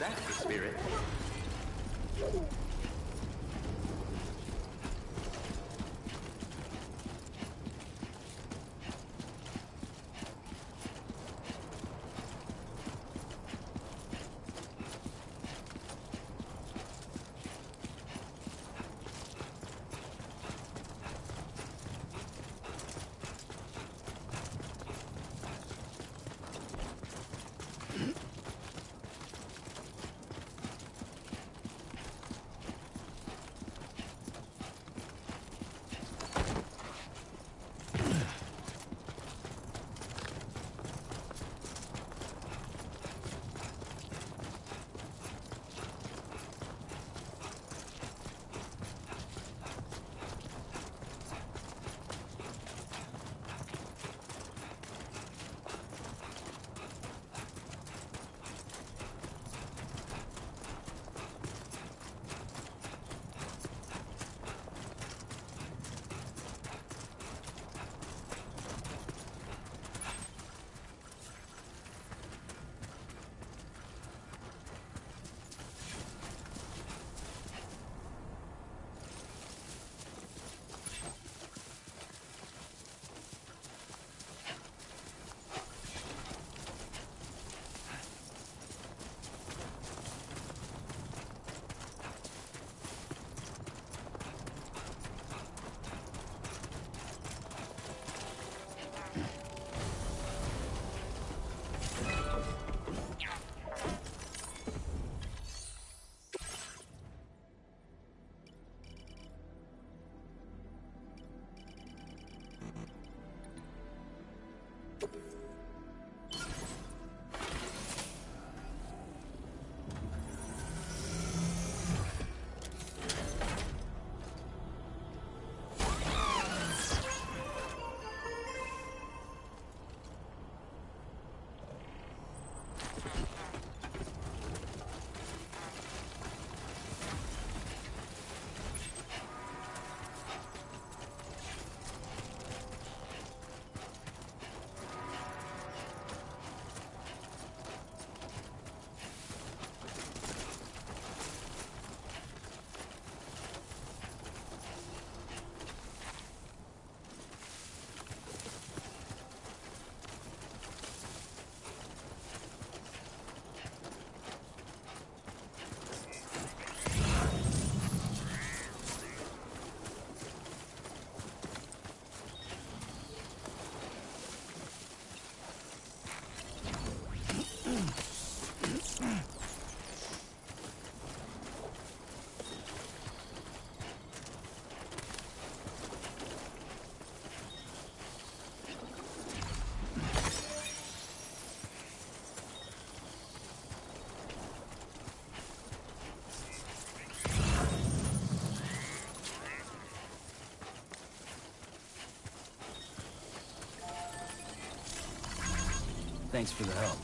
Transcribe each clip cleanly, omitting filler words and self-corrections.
that's the spirit. Thanks for the help.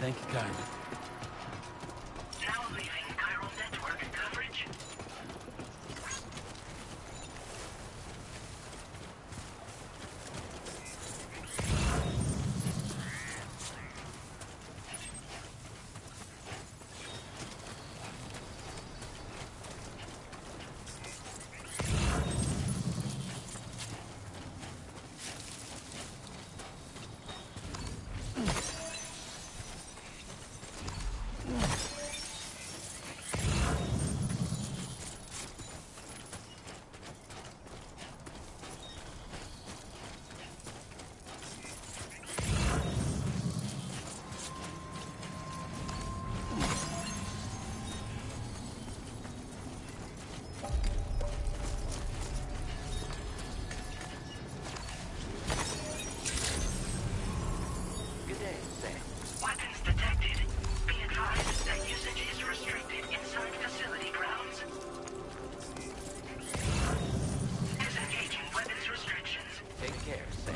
Thank you kindly. Now leaving chiral network coverage. Weapons detected. Be advised that usage is restricted inside facility grounds. Disengaging weapons restrictions. Take care, Sam.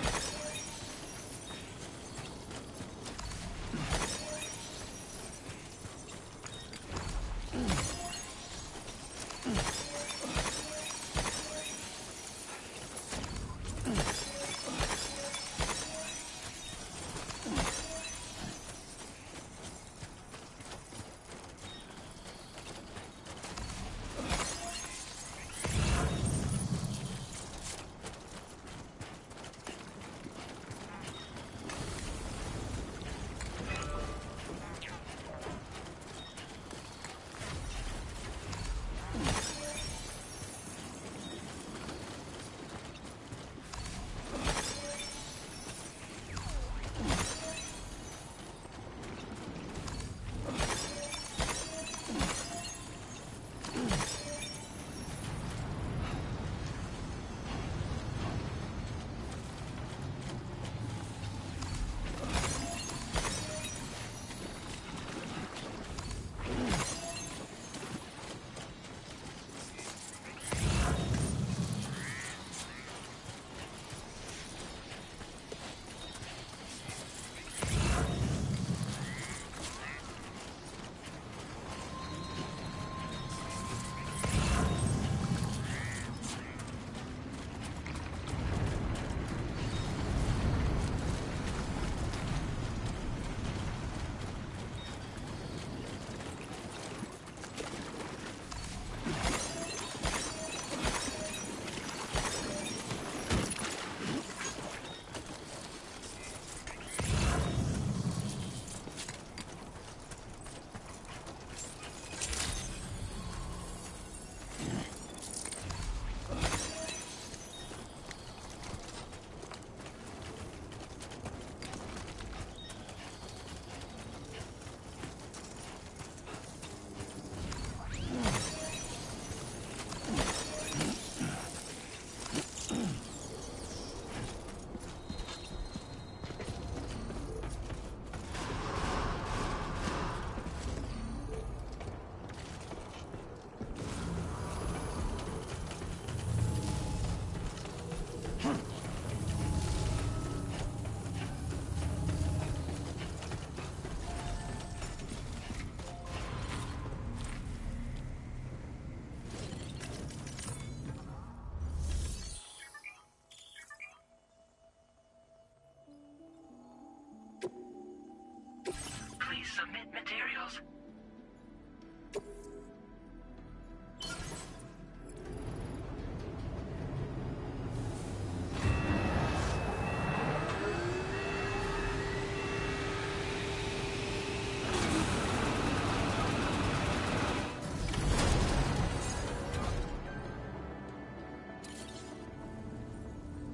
Please submit materials.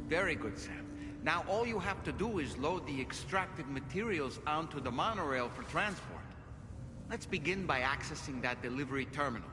Very good, Sam. Now all you have to do is load the extracted materials onto the monorail for transport. Let's begin by accessing that delivery terminal.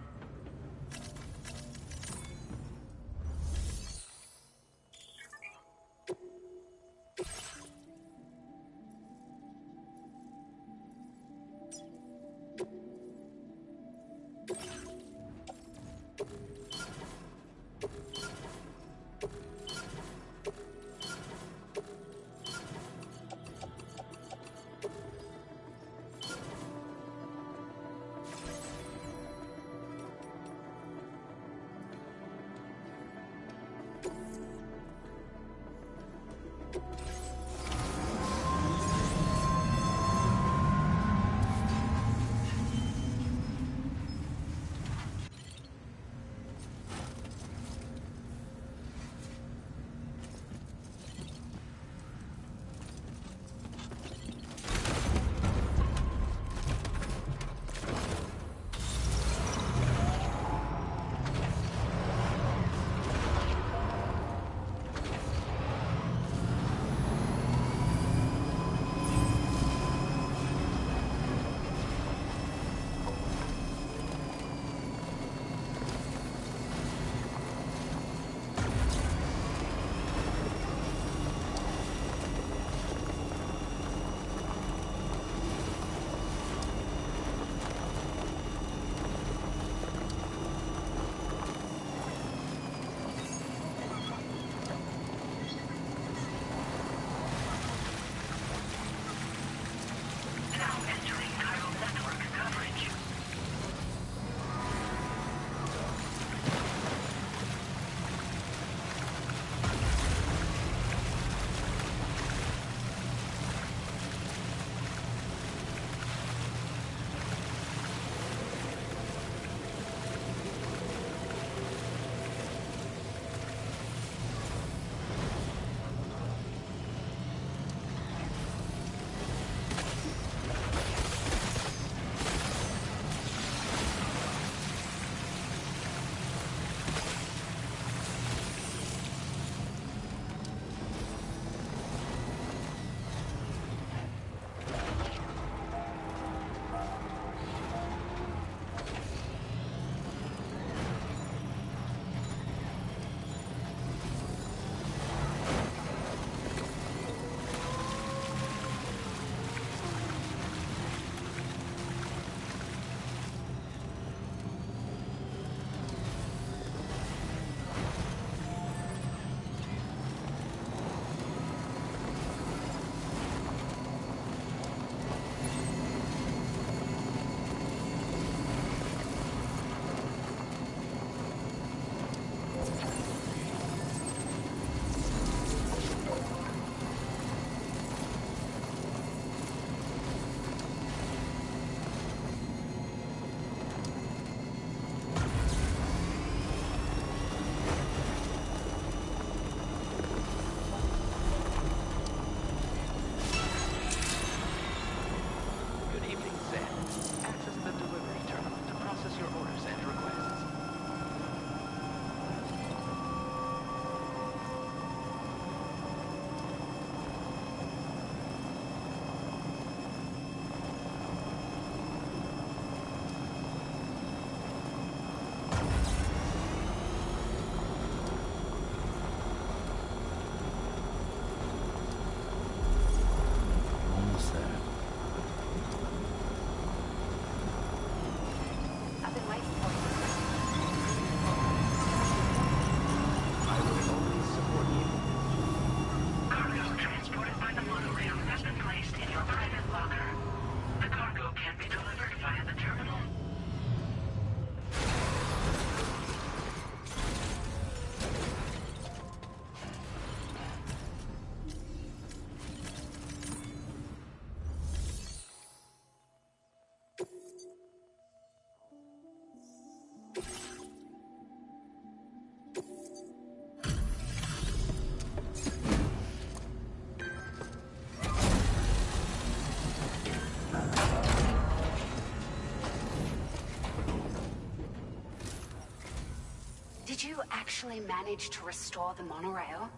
you actually manage to restore the monorail?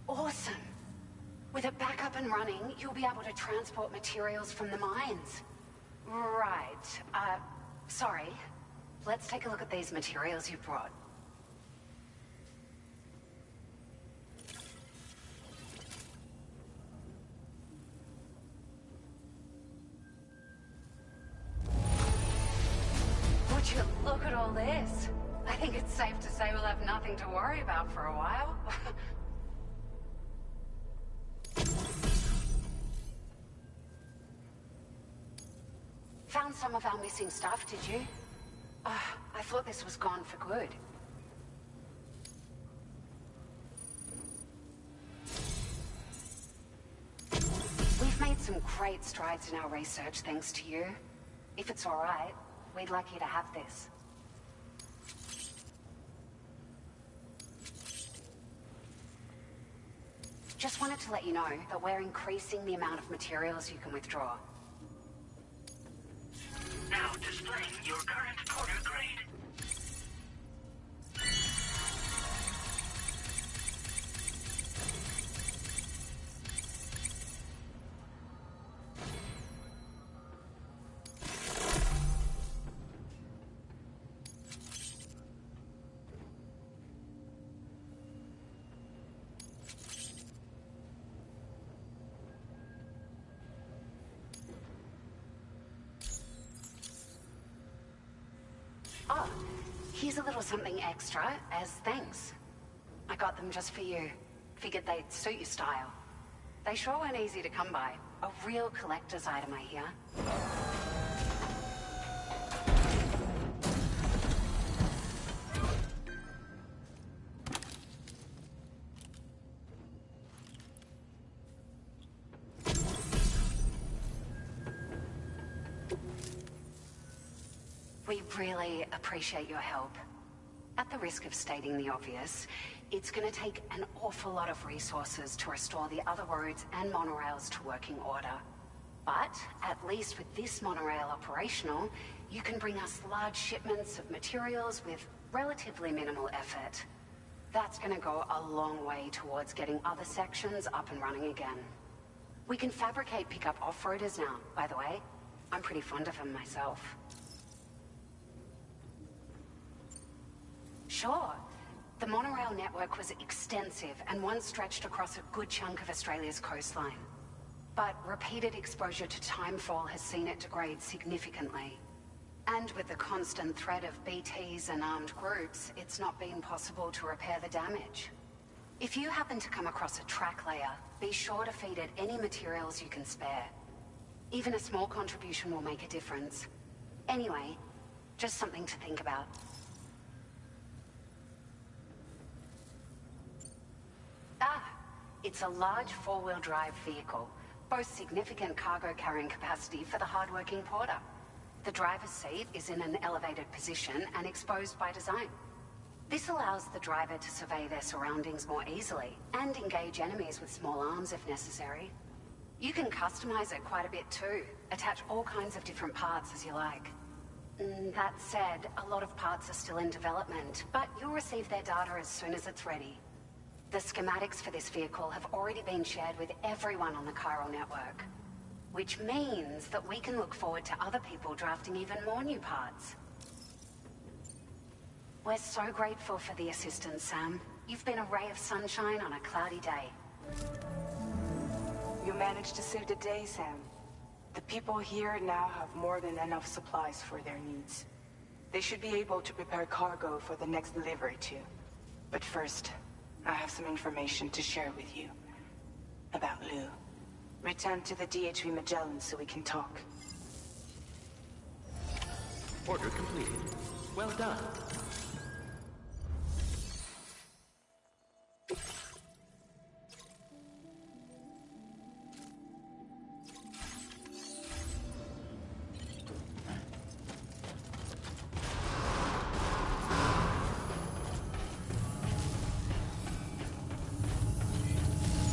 Awesome! With it back up and running, you'll be able to transport materials from the mines. Right. Sorry. Let's take a look at these materials you brought. Would you look at all this? I think it's safe to say we'll have nothing to worry about for a while. Found some of our missing stuff, did you? I thought this was gone for good. We've made some great strides in our research thanks to you. If it's all right, we'd like you to have this. Just wanted to let you know that we're increasing the amount of materials you can withdraw. Now displaying your current porter grade. Oh, here's a little something extra as thanks. I got them just for you. Figured they'd suit your style. They sure weren't easy to come by. A real collector's item, I hear. We really appreciate your help. At the risk of stating the obvious, it's gonna take an awful lot of resources to restore the other roads and monorails to working order. But, at least with this monorail operational, you can bring us large shipments of materials with relatively minimal effort. That's gonna go a long way towards getting other sections up and running again. We can fabricate pickup off-roaders now, by the way. I'm pretty fond of them myself. Sure. The monorail network was extensive and once stretched across a good chunk of Australia's coastline. But repeated exposure to timefall has seen it degrade significantly. And with the constant threat of BTs and armed groups, it's not been possible to repair the damage. If you happen to come across a track layer, be sure to feed it any materials you can spare. Even a small contribution will make a difference. Anyway, just something to think about. It's a large four-wheel drive vehicle, boasts significant cargo carrying capacity for the hard-working porter. The driver's seat is in an elevated position and exposed by design. This allows the driver to survey their surroundings more easily and engage enemies with small arms if necessary. You can customize it quite a bit too, attach all kinds of different parts as you like. That said, a lot of parts are still in development, but you'll receive their data as soon as it's ready. The schematics for this vehicle have already been shared with everyone on the Chiral network. Which means that we can look forward to other people drafting even more new parts. We're so grateful for the assistance, Sam. You've been a ray of sunshine on a cloudy day. You managed to save the day, Sam. The people here now have more than enough supplies for their needs. They should be able to prepare cargo for the next delivery too. But first, I have some information to share with you. About Lou. Return to the DHV Magellan so we can talk. Order completed. Well done.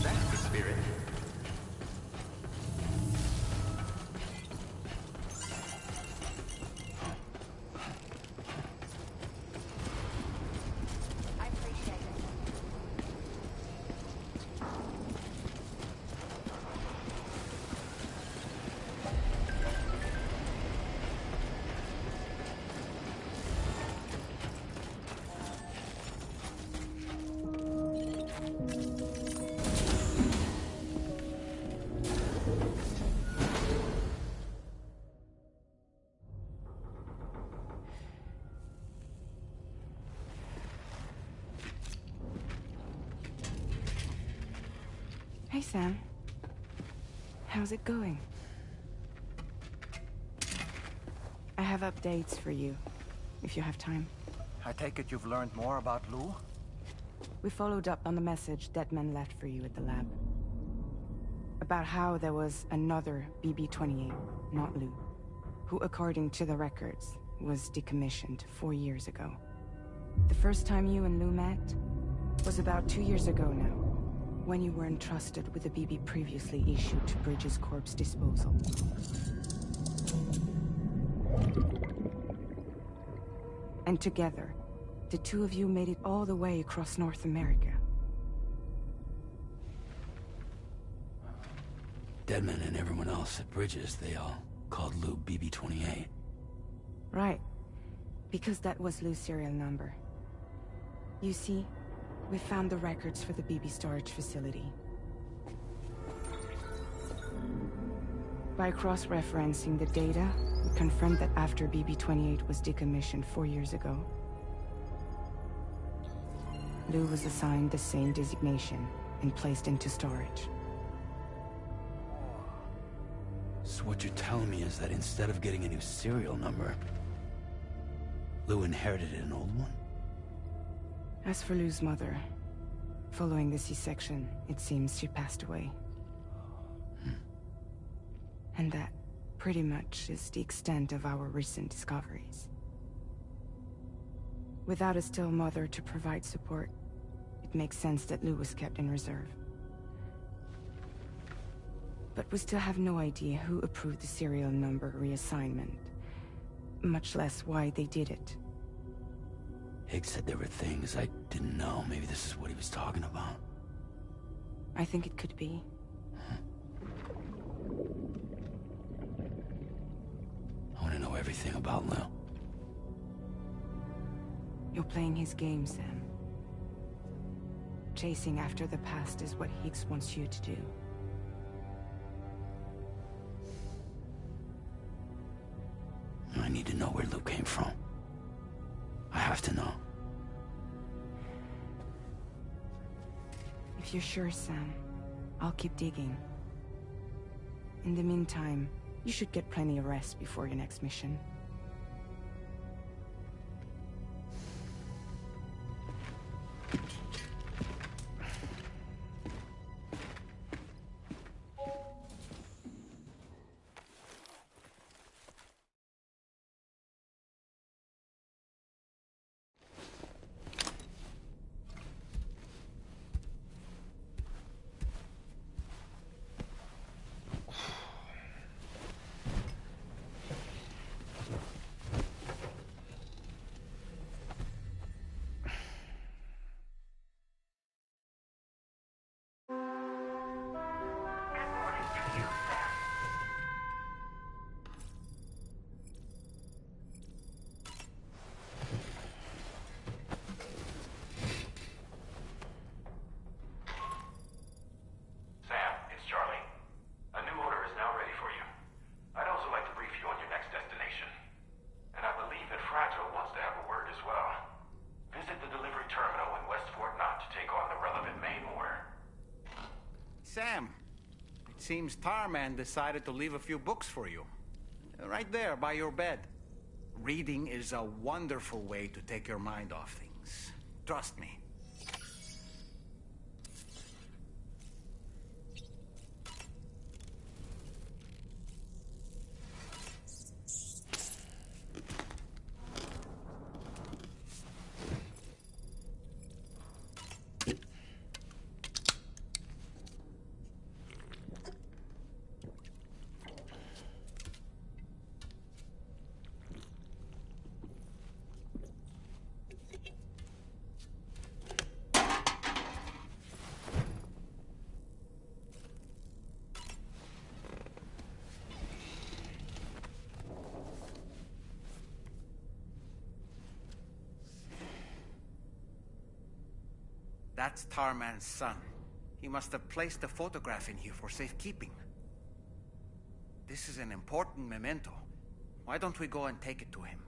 That's the spirit. Hi, Sam. How's it going? I have updates for you, if you have time. I take it you've learned more about Lou? We followed up on the message Deadman left for you at the lab. About how there was another BB-28, not Lou, who, according to the records, was decommissioned 4 years ago. The first time you and Lou met was about 2 years ago now, when you were entrusted with the BB previously issued to Bridges Corp's disposal. And together, the two of you made it all the way across North America. Deadman and everyone else at Bridges, they all called Lou BB-28. Right. Because that was Lou's serial number. You see, we found the records for the BB storage facility. By cross-referencing the data, we confirmed that after BB-28 was decommissioned 4 years ago, Lou was assigned the same designation and placed into storage. So what you're telling me is that instead of getting a new serial number, Lou inherited an old one? As for Lou's mother, following the C-section, it seems she passed away. And that, pretty much, is the extent of our recent discoveries. Without a still mother to provide support, it makes sense that Lou was kept in reserve. But we still have no idea who approved the serial number reassignment, much less why they did it. Higgs said there were things I didn't know. Maybe this is what he was talking about. I think it could be. I want to know everything about Lou. You're playing his game, Sam. Chasing after the past is what Higgs wants you to do. I need to know where Lou came from. I have to know. If you're sure, Sam, I'll keep digging. In the meantime, you should get plenty of rest before your next mission. Sam, it seems Tarman decided to leave a few books for you. Right there, by your bed. Reading is a wonderful way to take your mind off things. Trust me. That's Tarman's son. He must have placed a photograph in here for safekeeping. This is an important memento. Why don't we go and take it to him?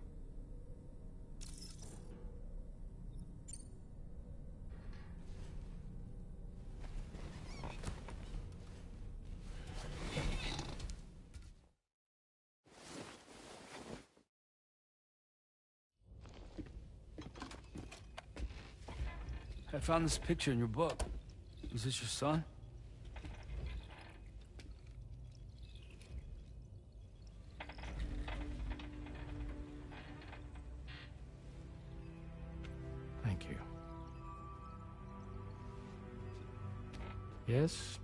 I found this picture in your book. Is this your son? Thank you. Yes.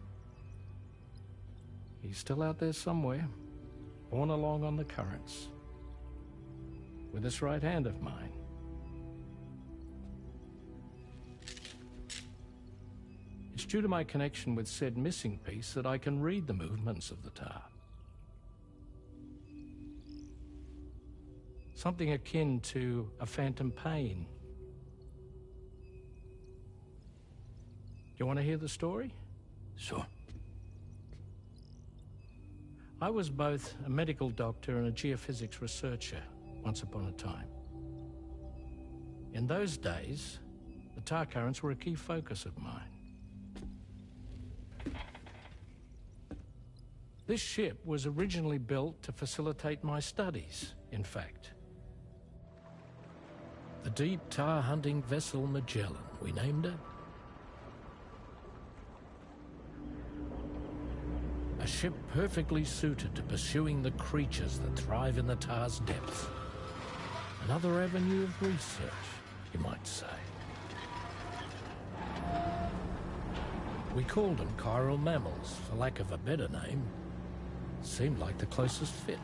He's still out there somewhere, borne along on the currents, with this right hand of mine. It's due to my connection with said missing piece that I can read the movements of the tar. Something akin to a phantom pain. You want to hear the story? Sure. I was both a medical doctor and a geophysics researcher once upon a time. In those days, the tar currents were a key focus of mine. This ship was originally built to facilitate my studies, in fact. The deep tar hunting vessel Magellan, we named it. A ship perfectly suited to pursuing the creatures that thrive in the tar's depths. Another avenue of research, you might say. We called them chiral mammals, for lack of a better name. Seemed like the closest fit.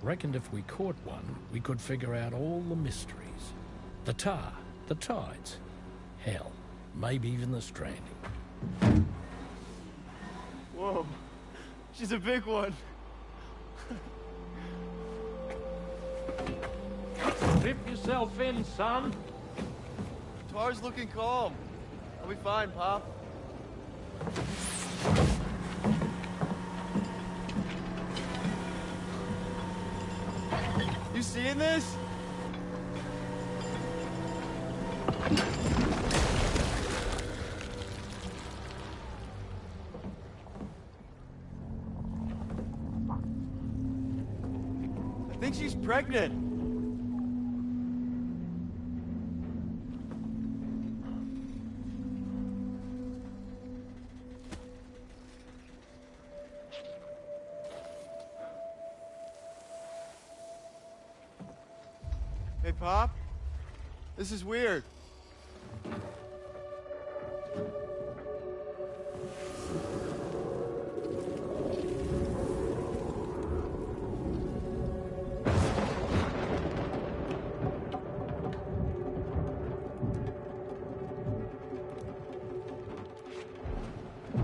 Reckoned if we caught one, we could figure out all the mysteries. The tar, the tides, hell, maybe even the stranding. Whoa, she's a big one. Strip yourself in, son. Tar's looking calm. I'll be fine, Pop. You seeing this? I think she's pregnant. Hey, Pop. This is weird.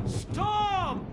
Storm!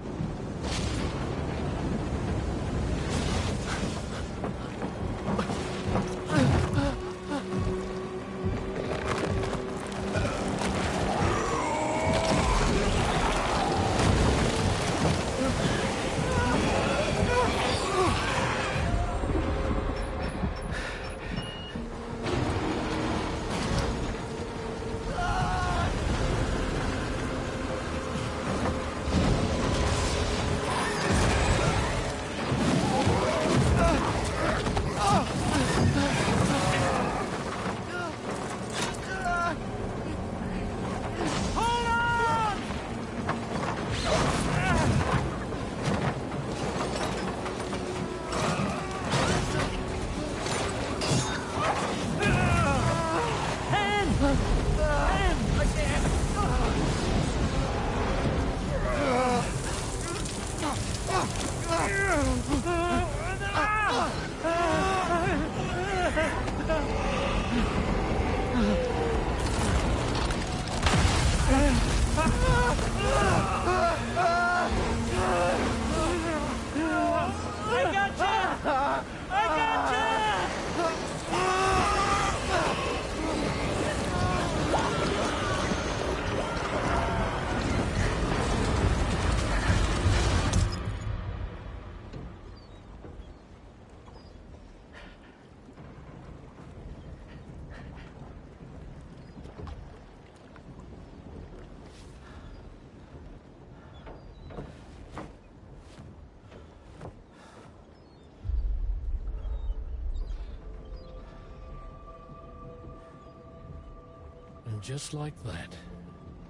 And just like that,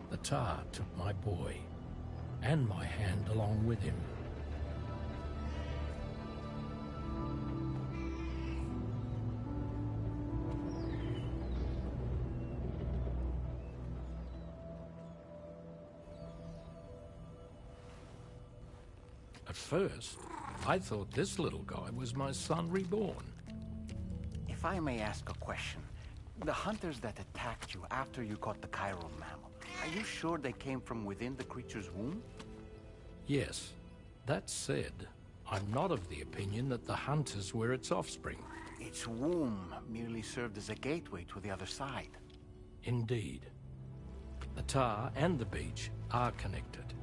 the tar took my boy, and my hand along with him. At first, I thought this little guy was my son reborn. If I may ask a question, the hunters that attacked you after you caught the chiral mammal, are you sure they came from within the creature's womb? Yes. That said, I'm not of the opinion that the hunters were its offspring. Its womb merely served as a gateway to the other side. Indeed. The tar and the beach are connected.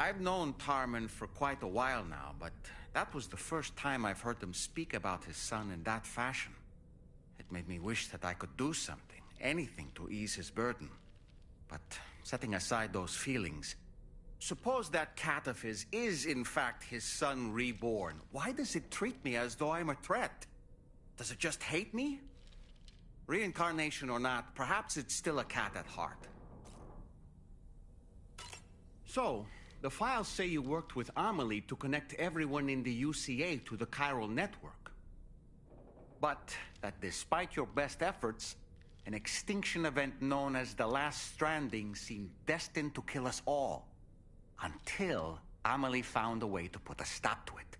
I've known Tarman for quite a while now, but that was the first time I've heard him speak about his son in that fashion. It made me wish that I could do something, anything to ease his burden. But setting aside those feelings, suppose that cat of his is in fact his son reborn. Why does it treat me as though I'm a threat? Does it just hate me? Reincarnation or not, perhaps it's still a cat at heart. So, the files say you worked with Amelie to connect everyone in the UCA to the chiral network. But that despite your best efforts, an extinction event known as the Last Stranding seemed destined to kill us all. Until Amelie found a way to put a stop to it.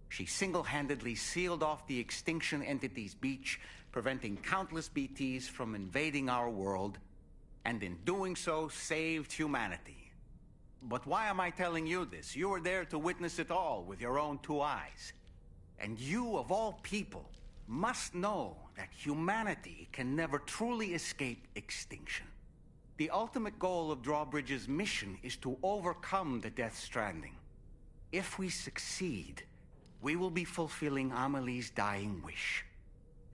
She single-handedly sealed off the extinction entity's beach, preventing countless BTs from invading our world, and in doing so, saved humanity. But why am I telling you this? You were there to witness it all with your own two eyes. And you, of all people, must know that humanity can never truly escape extinction. The ultimate goal of Drawbridge's mission is to overcome the Death Stranding. If we succeed, we will be fulfilling Amelie's dying wish.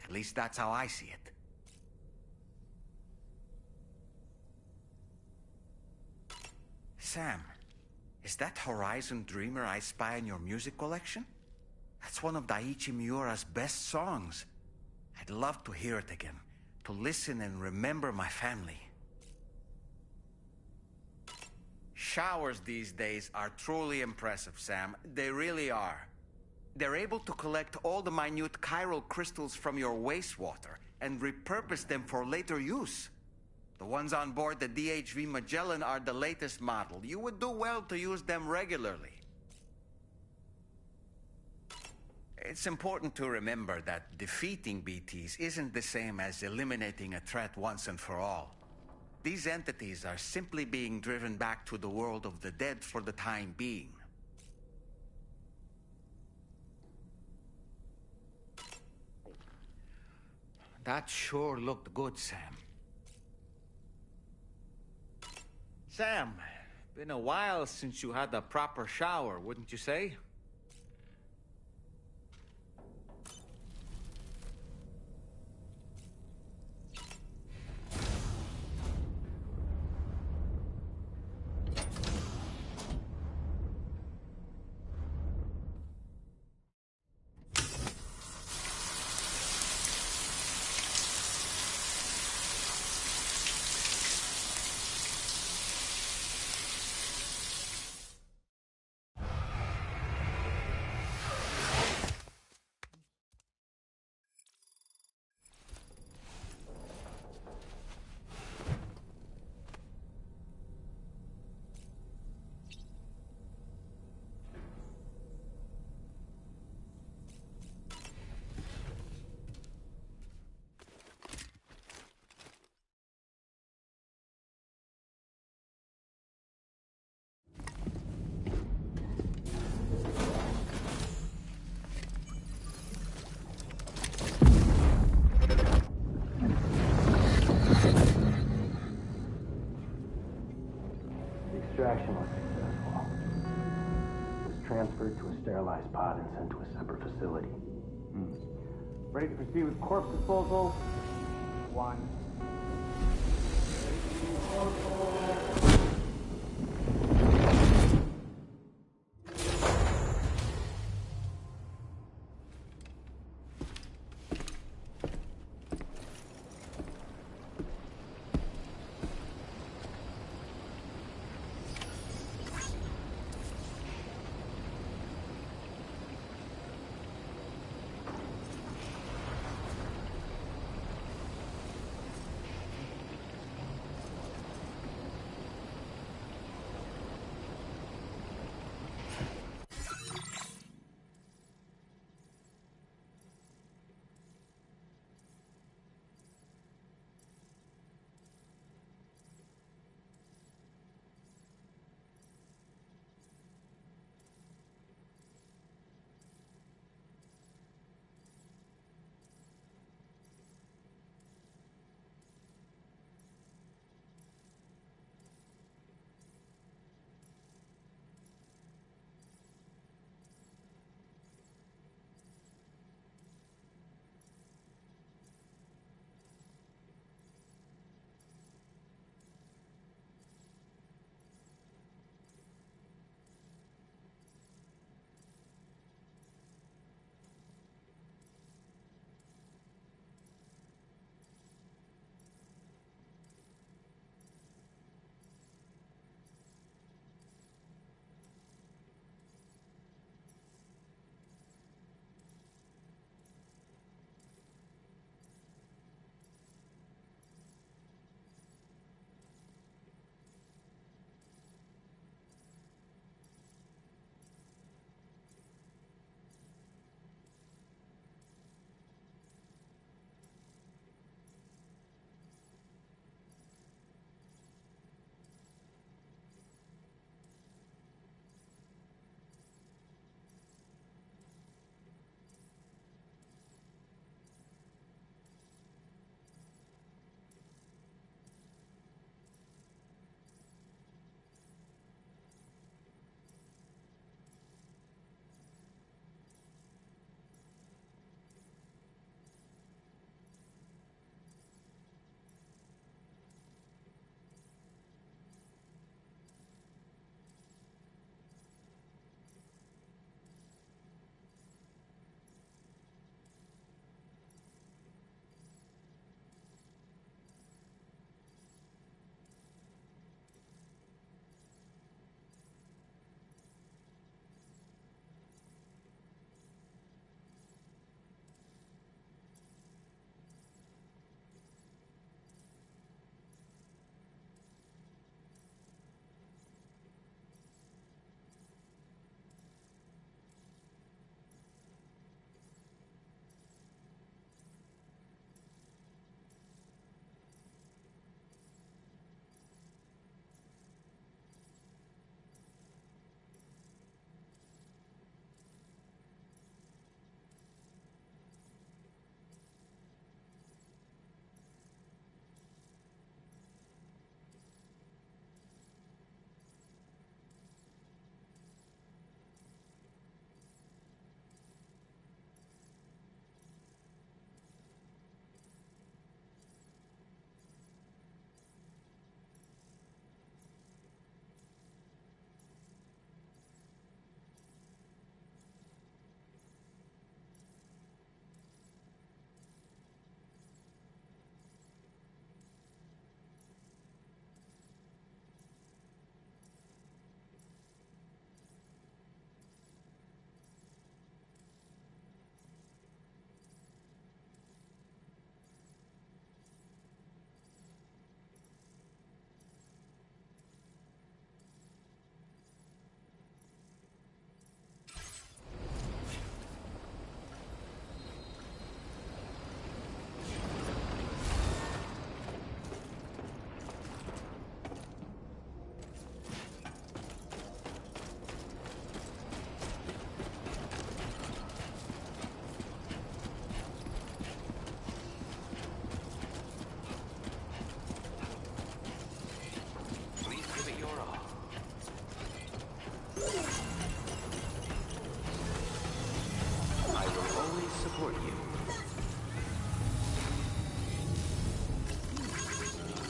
At least that's how I see it. Sam, is that Horizon Dreamer I spy in your music collection? That's one of Daiichi Miura's best songs. I'd love to hear it again, to listen and remember my family. Showers these days are truly impressive, Sam. They really are. They're able to collect all the minute chiral crystals from your wastewater and repurpose them for later use. The ones on board the DHV Magellan are the latest model. You would do well to use them regularly. It's important to remember that defeating BTs isn't the same as eliminating a threat once and for all. These entities are simply being driven back to the world of the dead for the time being. That sure looked good, Sam. Sam, been a while since you had a proper shower, wouldn't you say? extraction was successful. It was transferred to a sterilized pod and sent to a separate facility. Ready to proceed with corpse disposal? 1.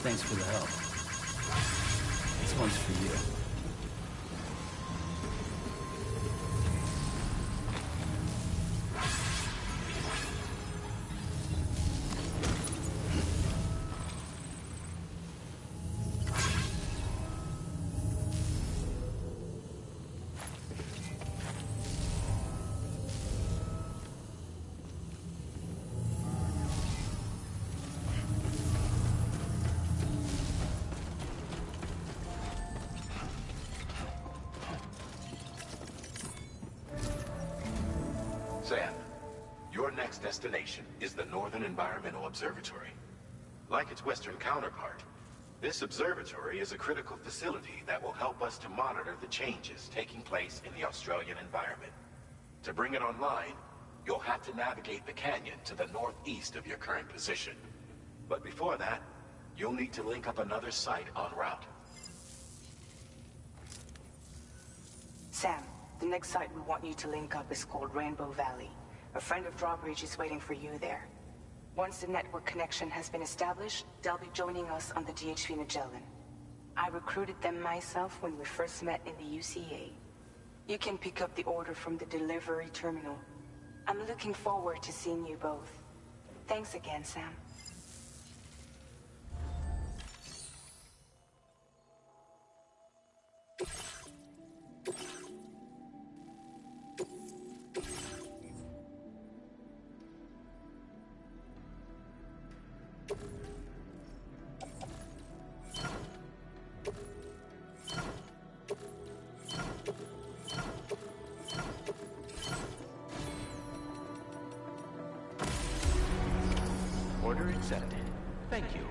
Thanks for the help. This one's for you. Sam, your next destination is the Northern Environmental Observatory. Like its Western counterpart, this observatory is a critical facility that will help us to monitor the changes taking place in the Australian environment. To bring it online, you'll have to navigate the canyon to the northeast of your current position. But before that, you'll need to link up another site en route. Sam, the next site we want you to link up is called Rainbow Valley. A friend of Drawbridge is waiting for you there. Once the network connection has been established, they'll be joining us on the DHV Magellan. I recruited them myself when we first met in the UCA. You can pick up the order from the delivery terminal. I'm looking forward to seeing you both. Thanks again, Sam. Order accepted. Thank you.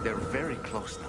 They're very close now.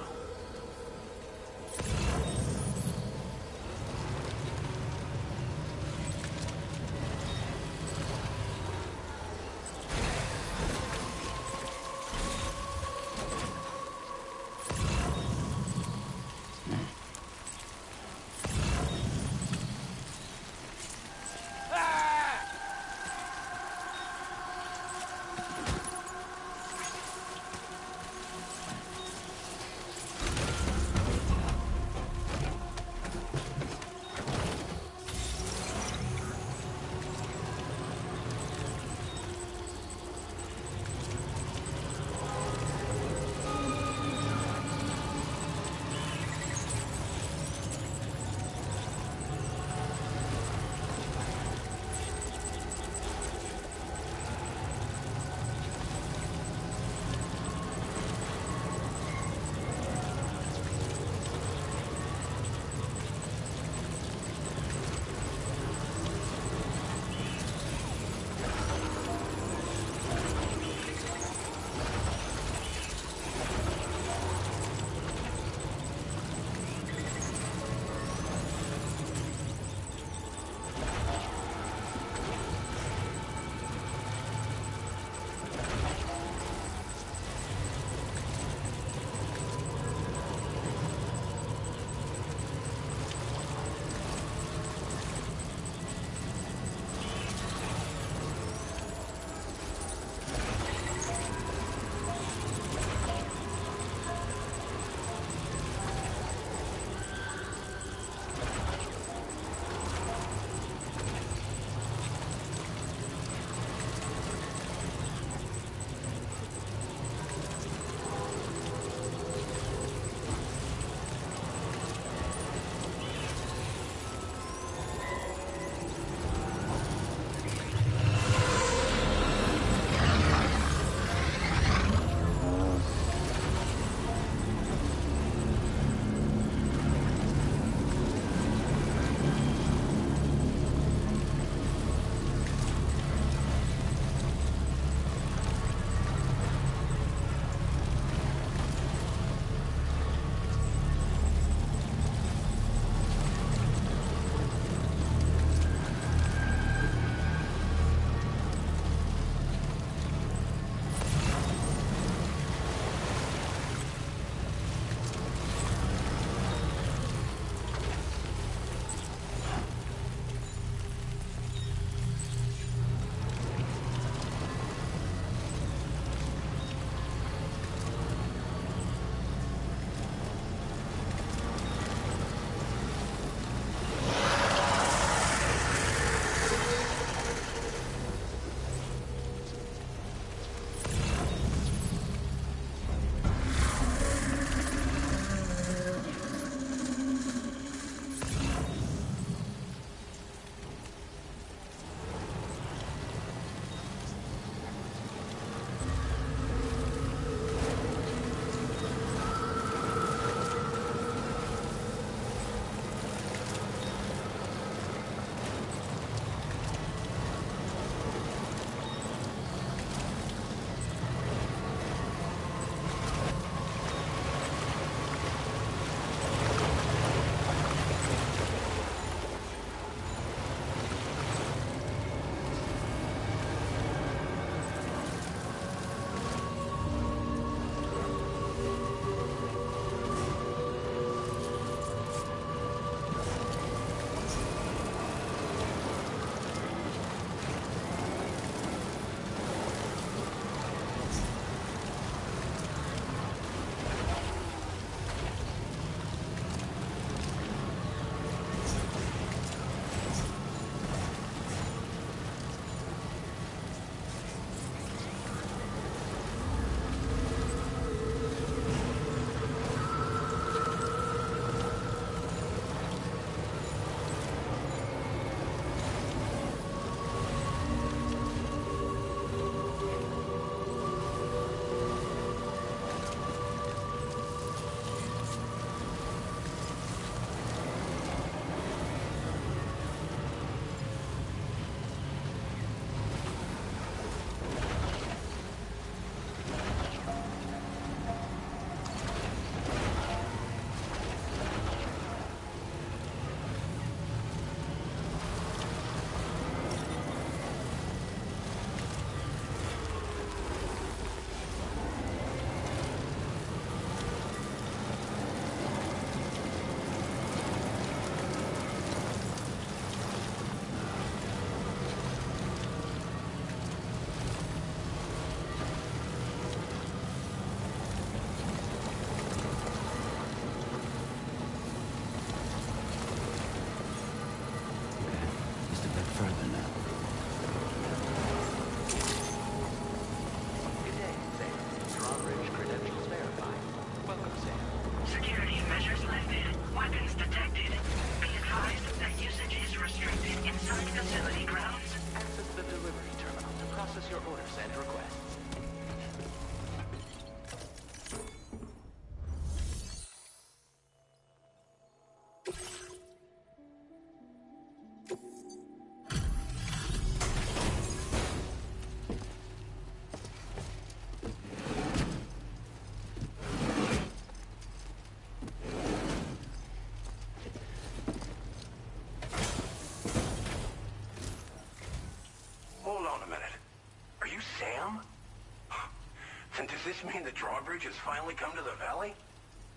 this mean the drawbridge has finally come to the valley?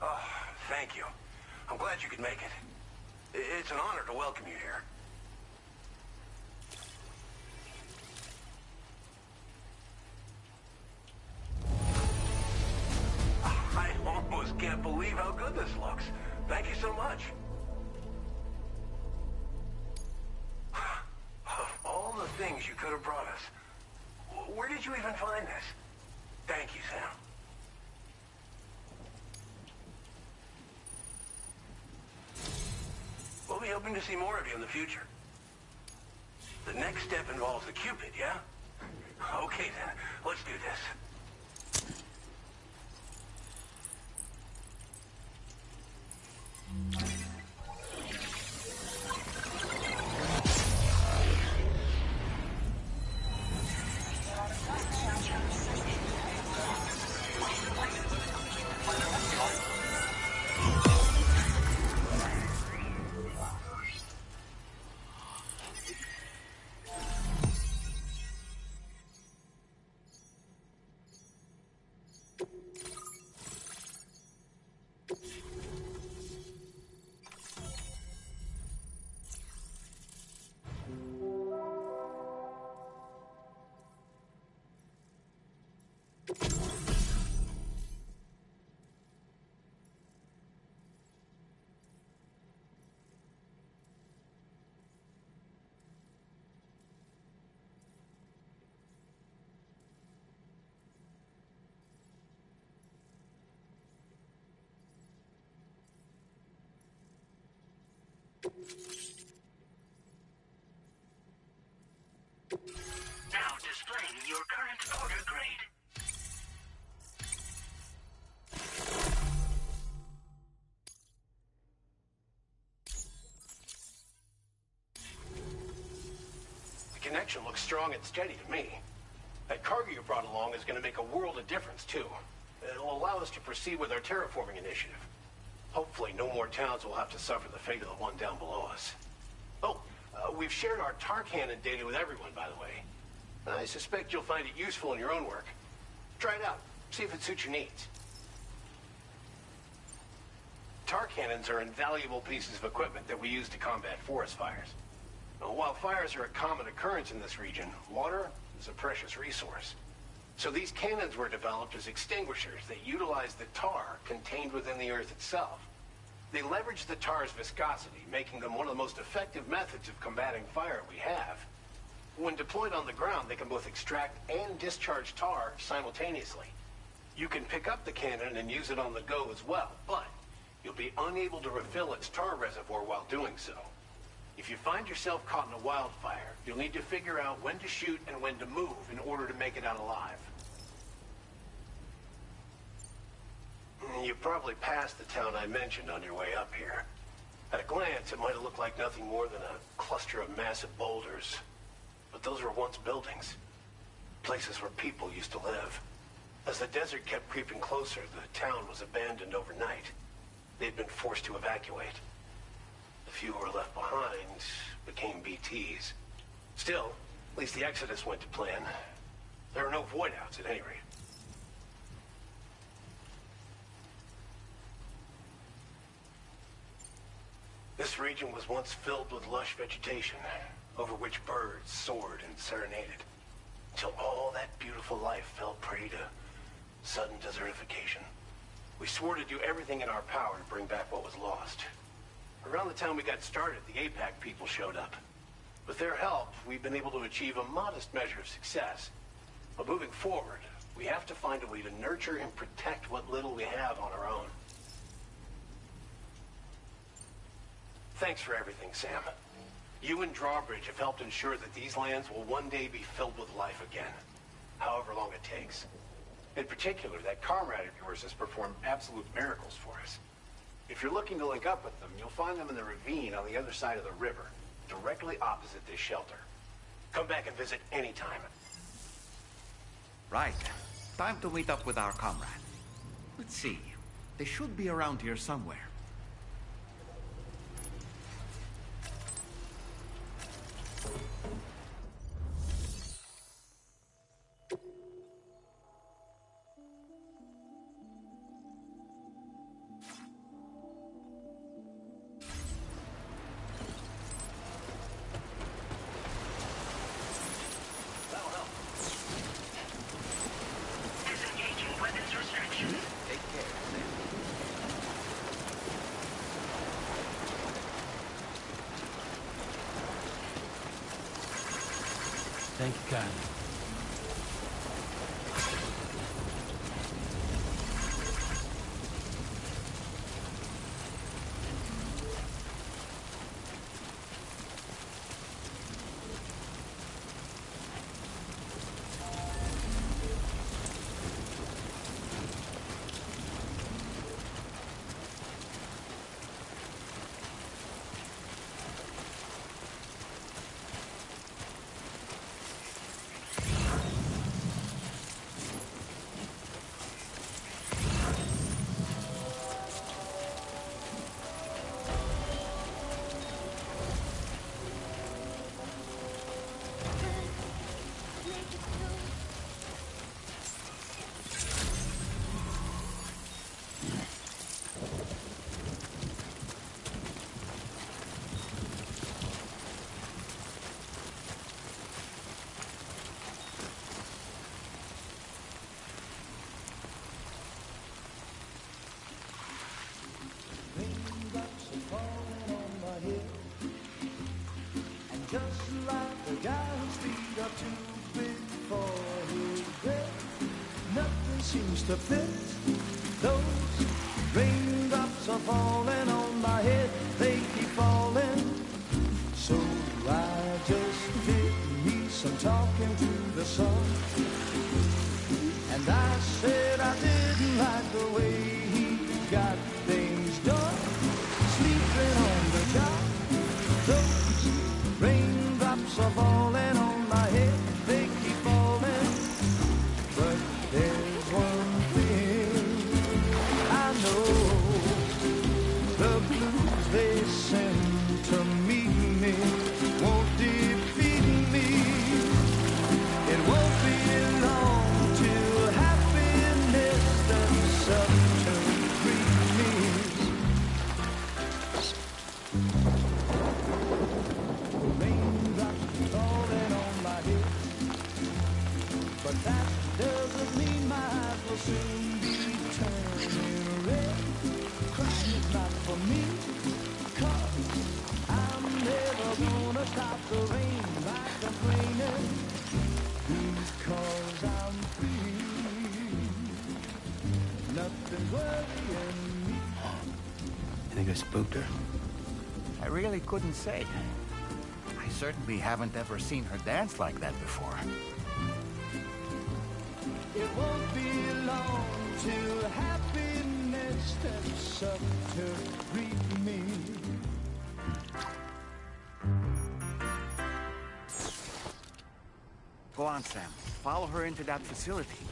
Oh, thank you. I'm glad you could make it. It's an honor to welcome you here. I almost can't believe how good this looks. Thank you so much. Of all the things you could have brought us, where did you even find this? Thank you, Sam. We'll be hoping to see more of you in the future. The next step involves the Cupid, yeah? Okay then, let's do this. Now displaying your current order grade. The connection looks strong and steady to me. That cargo you brought along is going to make a world of difference, too. It'll allow us to proceed with our terraforming initiative. Hopefully, no more towns will have to suffer the fate of the one down below us. Oh, we've shared our tar cannon data with everyone, by the way. I suspect you'll find it useful in your own work. Try it out. See if it suits your needs. Tar cannons are invaluable pieces of equipment that we use to combat forest fires. While fires are a common occurrence in this region, water is a precious resource. So these cannons were developed as extinguishers that utilize the tar contained within the earth itself. They leverage the tar's viscosity, making them one of the most effective methods of combating fire we have. When deployed on the ground, they can both extract and discharge tar simultaneously. You can pick up the cannon and use it on the go as well, but you'll be unable to refill its tar reservoir while doing so. If you find yourself caught in a wildfire, you'll need to figure out when to shoot and when to move in order to make it out alive. You've probably passed the town I mentioned on your way up here. At a glance, it might have looked like nothing more than a cluster of massive boulders. But those were once buildings. Places where people used to live. As the desert kept creeping closer, the town was abandoned overnight. They'd been forced to evacuate. The few who were left behind became BTs. Still, at least the exodus went to plan. There are no void-outs at any rate. This region was once filled with lush vegetation, over which birds soared and serenaded, until all that beautiful life fell prey to sudden desertification. We swore to do everything in our power to bring back what was lost. Around the time we got started, the APAC people showed up. With their help, we've been able to achieve a modest measure of success. But moving forward, we have to find a way to nurture and protect what little we have on our own. Thanks for everything, Sam. You and Drawbridge have helped ensure that these lands will one day be filled with life again, however long it takes. In particular, that comrade of yours has performed absolute miracles for us. If you're looking to link up with them, you'll find them in the ravine on the other side of the river, directly opposite this shelter. Come back and visit anytime. Right. Time to meet up with our comrade. Let's see. They should be around here somewhere. bank account. Just like the guy whose feet are too big for his bed, nothing seems to fit. Those raindrops are falling on my head, they keep falling. So I just did me some talking to the sun, and I said I didn't like the way he got things done, sleeping on the job. Those raindrops are falling on my head, they keep falling. But there's one thing I know, the blues they send to meet me won't defeat me. It won't be long till happiness and shelter greet me. But that doesn't mean my eyes will soon be turning red. Crying is not for me, 'cause I'm never gonna stop the rain by complaining, because I'm free. Nothing's worrying me. You think I spooked her? I really couldn't say. I certainly haven't ever seen her dance like that before. It won't be long till happiness steps up to greet me. Go on, Sam. Follow her into that facility.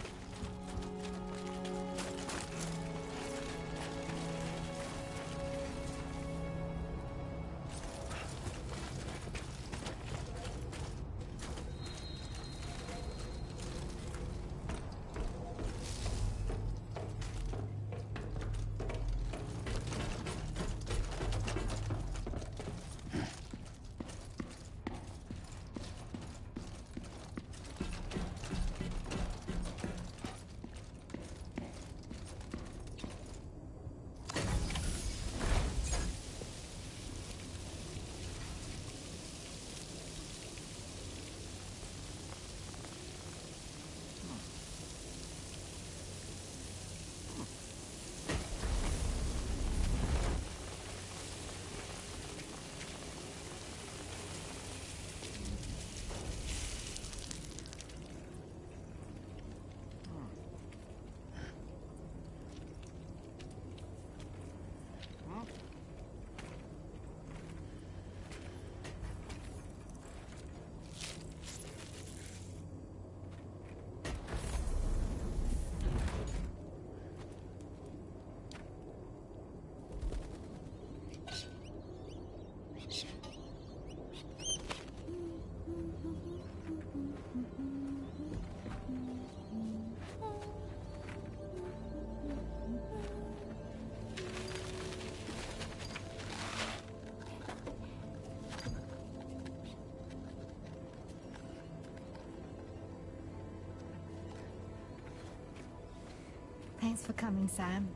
Thanks for coming, Sam.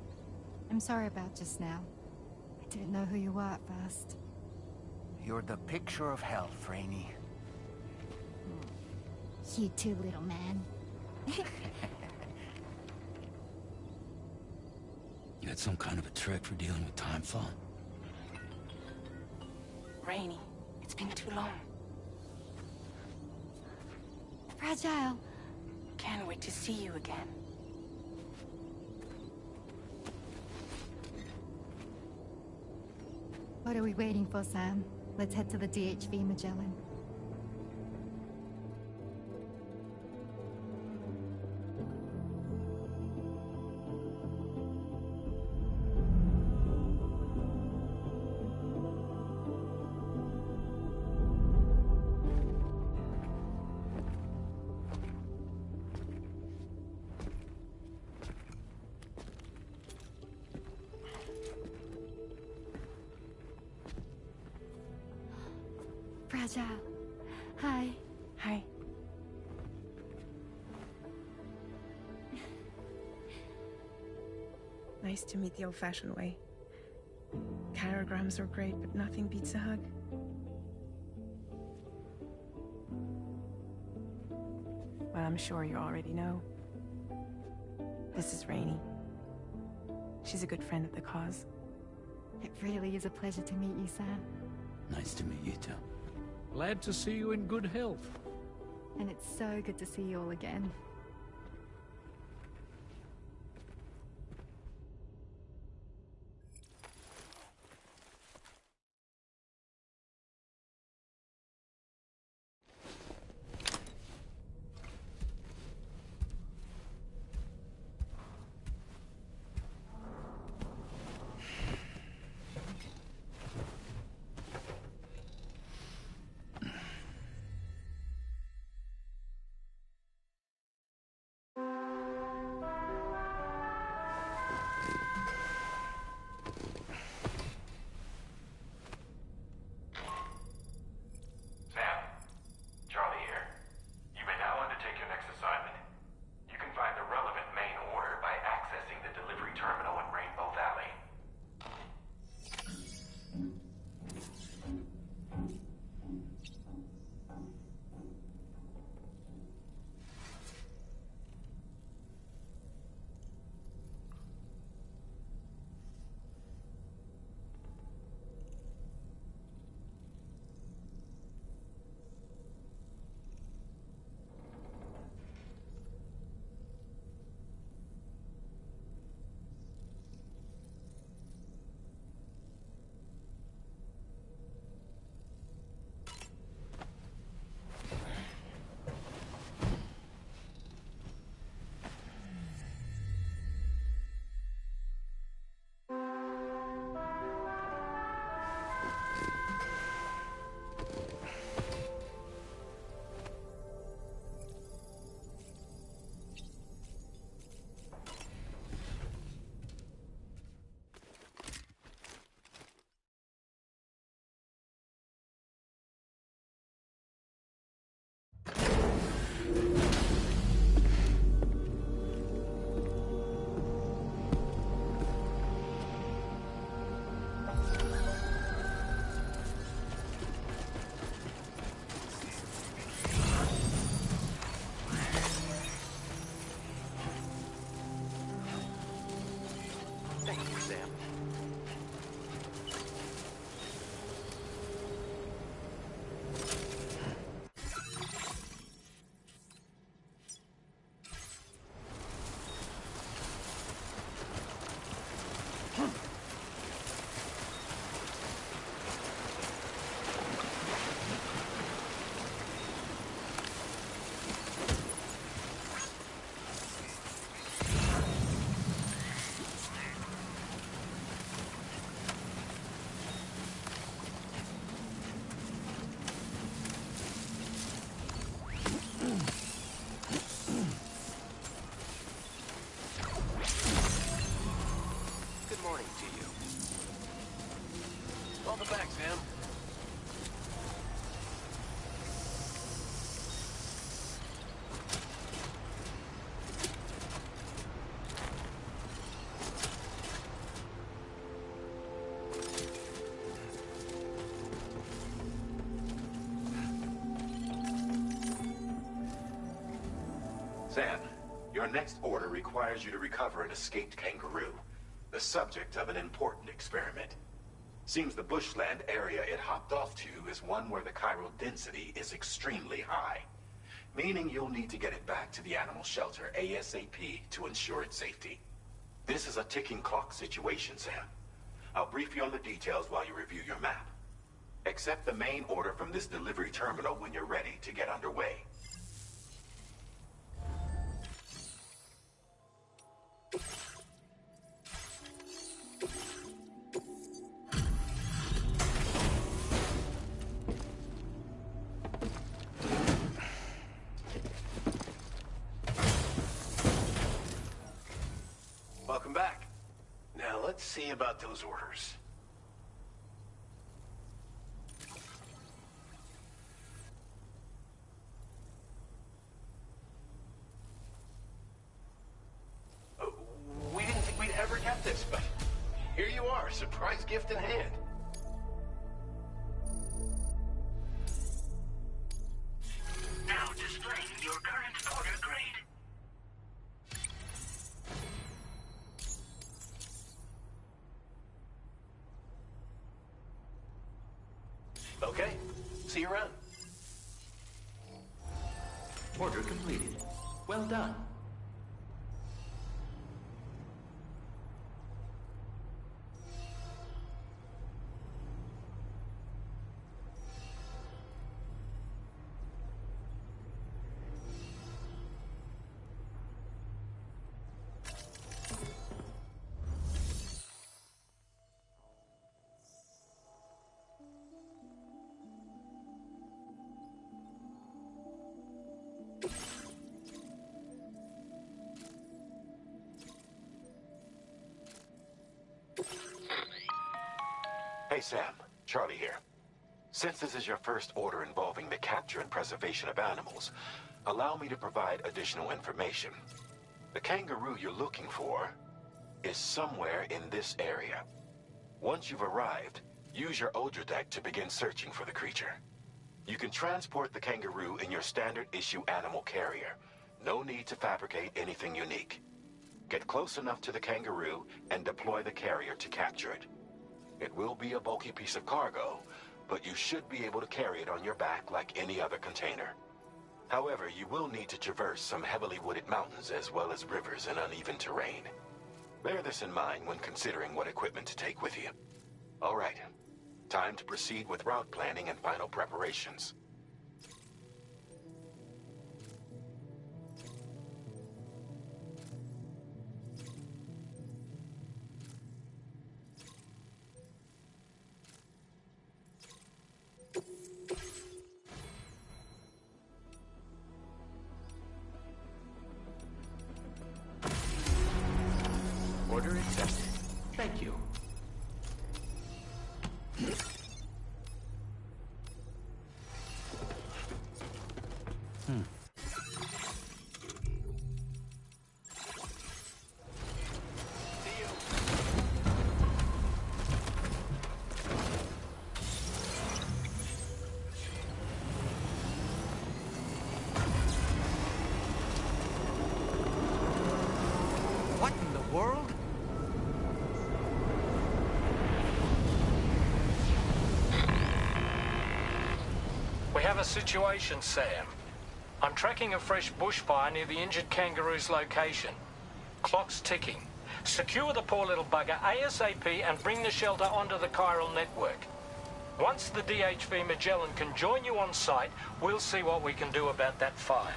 I'm sorry about just now. I didn't know who you were at first. You're the picture of health, Rainey. You too, little man. You got some kind of a trick for dealing with timefall? Rainy, it's been too long. Fragile. Can't wait to see you again. What are we waiting for, Sam? Let's head to the DHV Magellan. Fragile. Hi. Hi. Nice to meet the old-fashioned way. Carograms are great, but nothing beats a hug. Well, I'm sure you already know. This is Rainy. She's a good friend of the cause. It really is a pleasure to meet you, Sam. Nice to meet you too. Glad to see you in good health. And it's so good to see you all again. Welcome back, Sam. Sam, your next order requires you to recover an escaped kangaroo, the subject of an important experiment. Seems the bushland area it hopped off to is one where the chiral density is extremely high, meaning you'll need to get it back to the animal shelter ASAP to ensure its safety. This is a ticking clock situation, Sam. I'll brief you on the details while you review your map. Accept the main order from this delivery terminal when you're ready to get underway. Welcome back. Now let's see about those orders. We didn't think we'd ever get this, but here you are, surprise gift in hand. Now displaying your current order grade. Okay, see you around. Order completed. Well done. Hey Sam, Charlie here. Since this is your first order involving the capture and preservation of animals, allow me to provide additional information. The kangaroo you're looking for is somewhere in this area. Once you've arrived, use your Odra deck to begin searching for the creature. You can transport the kangaroo in your standard issue animal carrier. No need to fabricate anything unique. Get close enough to the kangaroo and deploy the carrier to capture it. It will be a bulky piece of cargo, but you should be able to carry it on your back like any other container. However, you will need to traverse some heavily wooded mountains as well as rivers and uneven terrain. Bear this in mind when considering what equipment to take with you. All right, time to proceed with route planning and final preparations. Order accepted. Thank you. What in the world? We have a situation, Sam. I'm tracking a fresh bushfire near the injured kangaroo's location. Clock's ticking. Secure the poor little bugger ASAP and bring the shelter onto the chiral network. Once the DHV Magellan can join you on site, we'll see what we can do about that fire.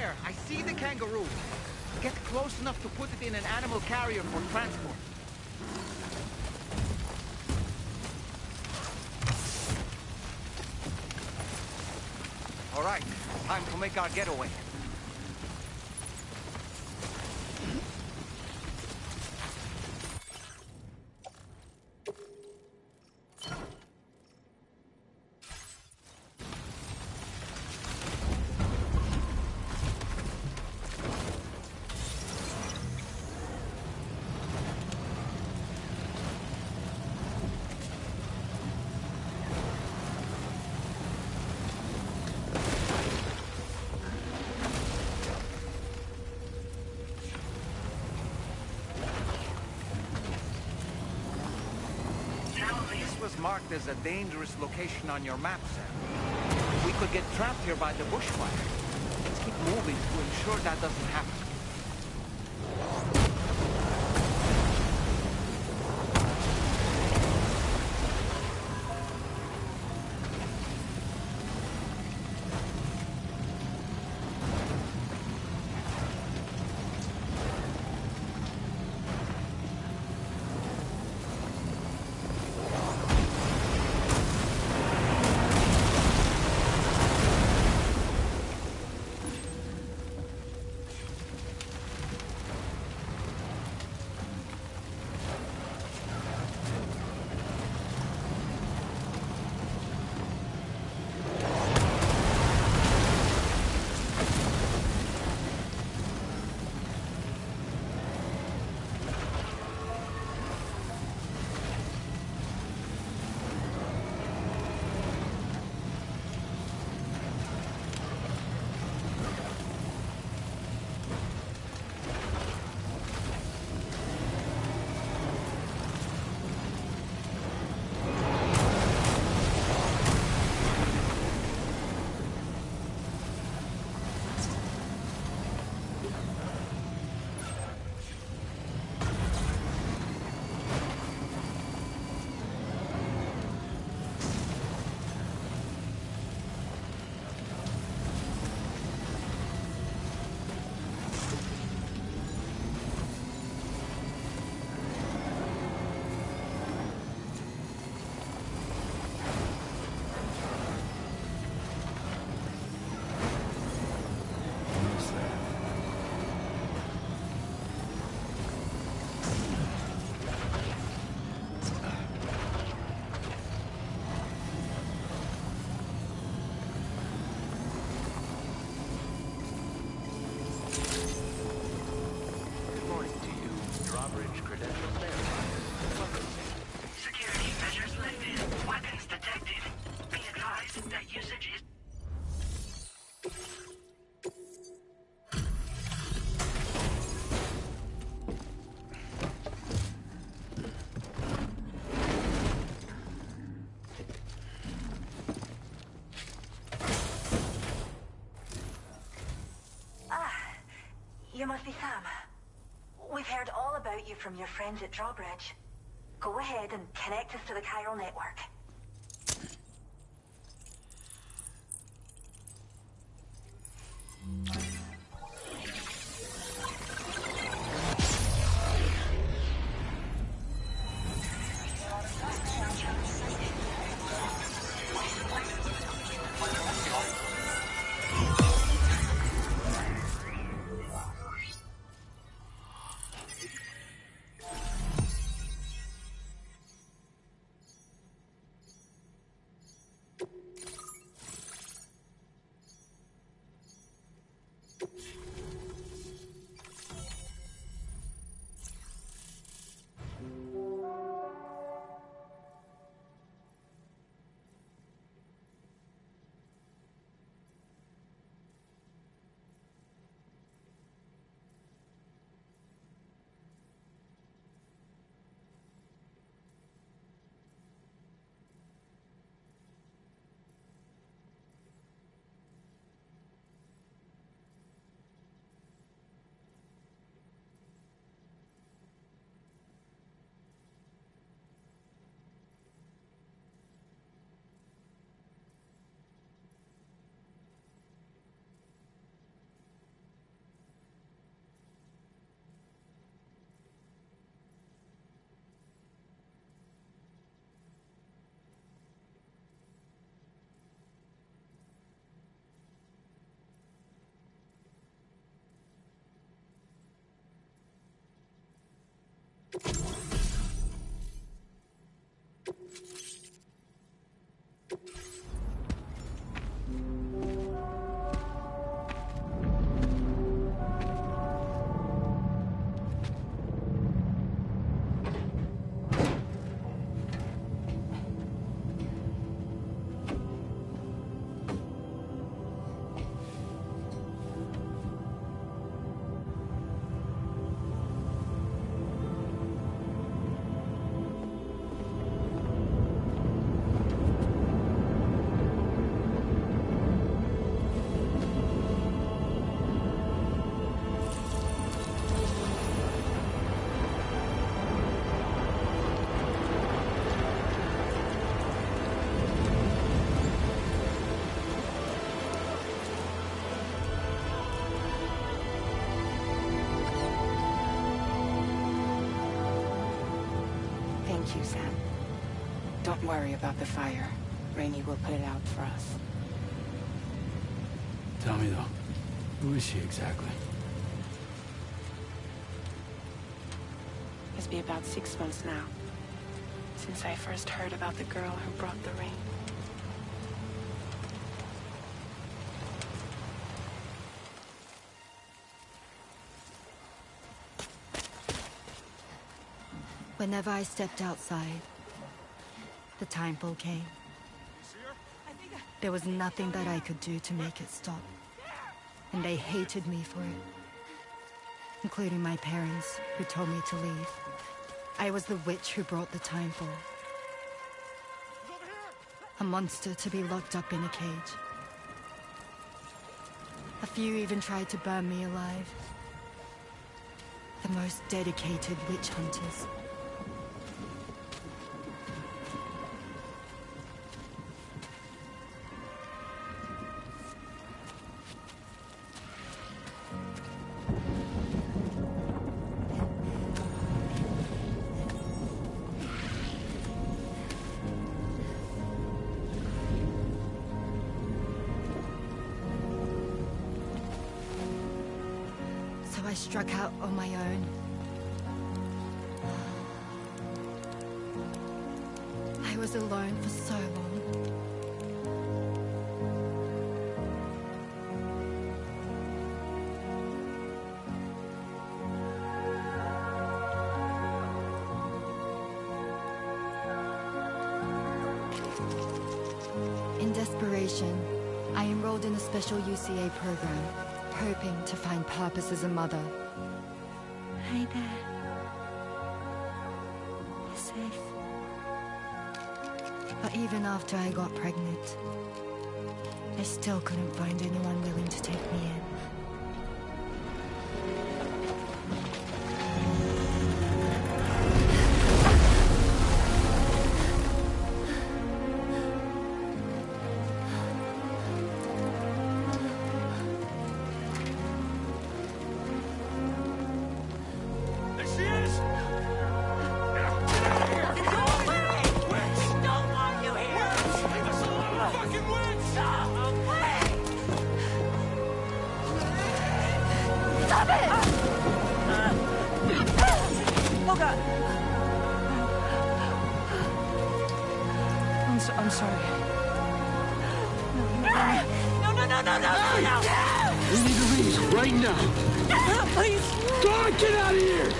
there! I see the kangaroo! Get close enough to put it in an animal carrier for transport. All right, time to make our getaway. Was marked as a dangerous location on your map, Sam. We could get trapped here by the bushfire. Let's keep moving to ensure that doesn't happen. Security measures lifted. Weapons detected. Be advised that usage is... You must be Sam. We've heard all about you from your friends at Drawbridge. Go ahead and connect us to the chiral network. Thank you, Sam. Don't worry about the fire. Rainey will put it out for us. Tell me though, who is she exactly? It's been about 6 months now, since I first heard about the girl who brought the rain. Whenever I stepped outside, the timefall came. There was nothing that I could do to make it stop. And they hated me for it. Including my parents, who told me to leave. I was the witch who brought the timefall. A monster to be locked up in a cage. A few even tried to burn me alive. The most dedicated witch hunters. I struck out on my own. I was alone for so long. In desperation, I enrolled in a special UCA program, hoping to find purpose as a mother. Hi there. You're safe. But even after I got pregnant, I still couldn't find anyone willing to take me in. I'm sorry. No! We need to leave right now. Please! God, get out of here!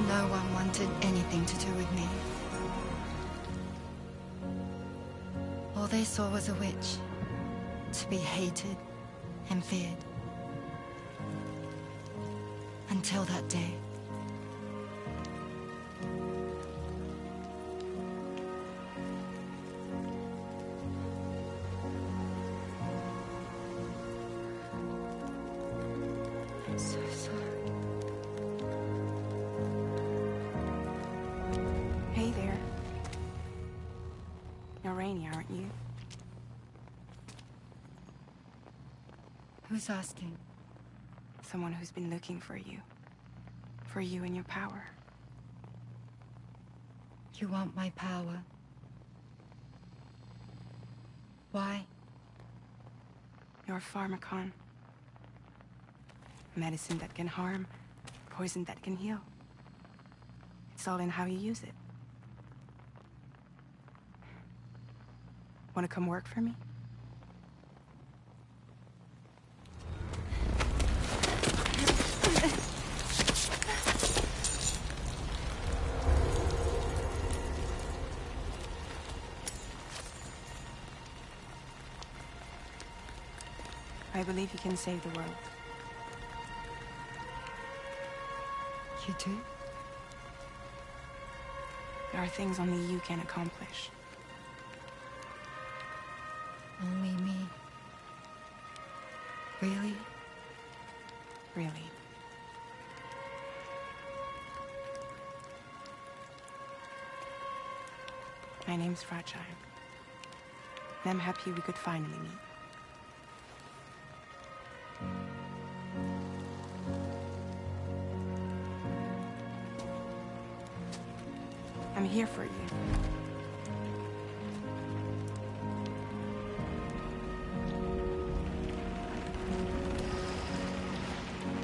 No one wanted anything to do with me. All they saw was a witch, to be hated and feared. Until that day. I'm so sorry. Hey there. You're Rainey, aren't you? Who's asking? Someone who's been looking for you. For you and your power. You want my power? Why? You're a pharmacon. Medicine that can harm, poison that can heal. It's all in how you use it. Want to come work for me? I believe you can save the world. You do? There are things only you can accomplish. Only me. Really? Really. My name's Fragile. And I'm happy we could finally meet. I'm here for you.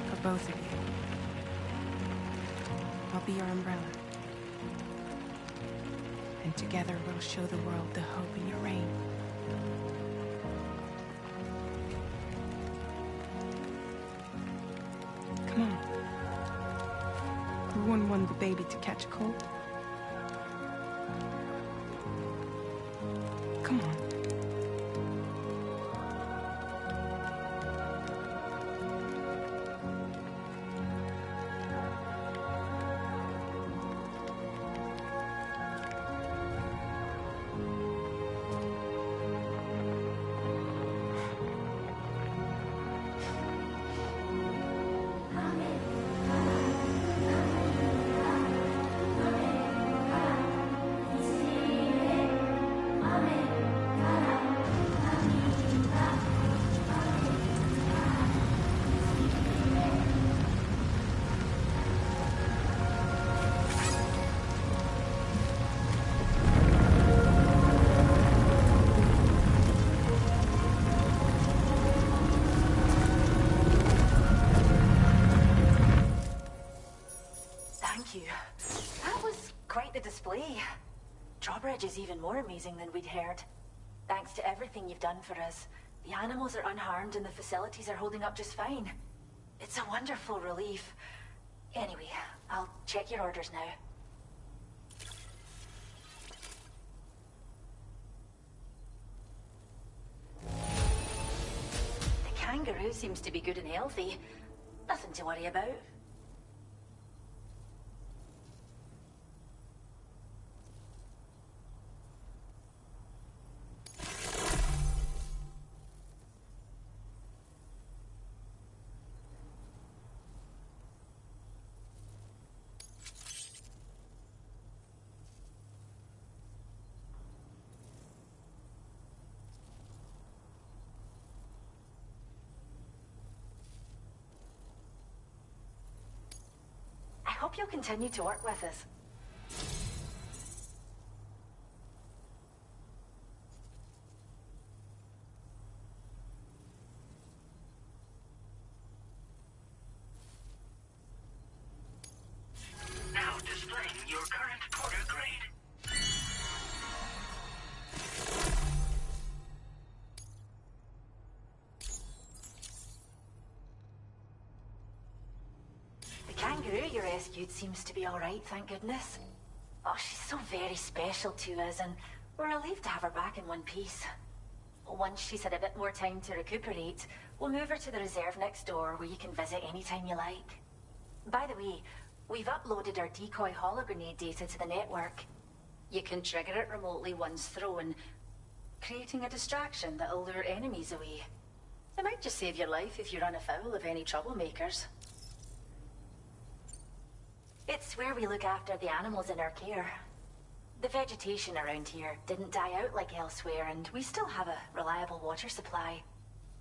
For both of you. I'll be your umbrella. And together we'll show the world the hope in your reign. Come on. Who wouldn't want the baby to catch a cold? Come on. That was quite the display. Drawbridge is even more amazing than we'd heard. Thanks to everything you've done for us, the animals are unharmed and the facilities are holding up just fine. It's a wonderful relief. Anyway, I'll check your orders now. The kangaroo seems to be good and healthy. Nothing to worry about. I hope you'll continue to work with us. Now displaying your current porter grade. The kangaroo you rescued seems to be all right, thank goodness. Oh, she's so very special to us, and we're relieved to have her back in one piece. Once she's had a bit more time to recuperate, we'll move her to the reserve next door where you can visit anytime you like. By the way, we've uploaded our decoy hologrenade data to the network. You can trigger it remotely once thrown, creating a distraction that'll lure enemies away. It might just save your life if you run afoul of any troublemakers. It's where we look after the animals in our care. The vegetation around here didn't die out like elsewhere, and we still have a reliable water supply.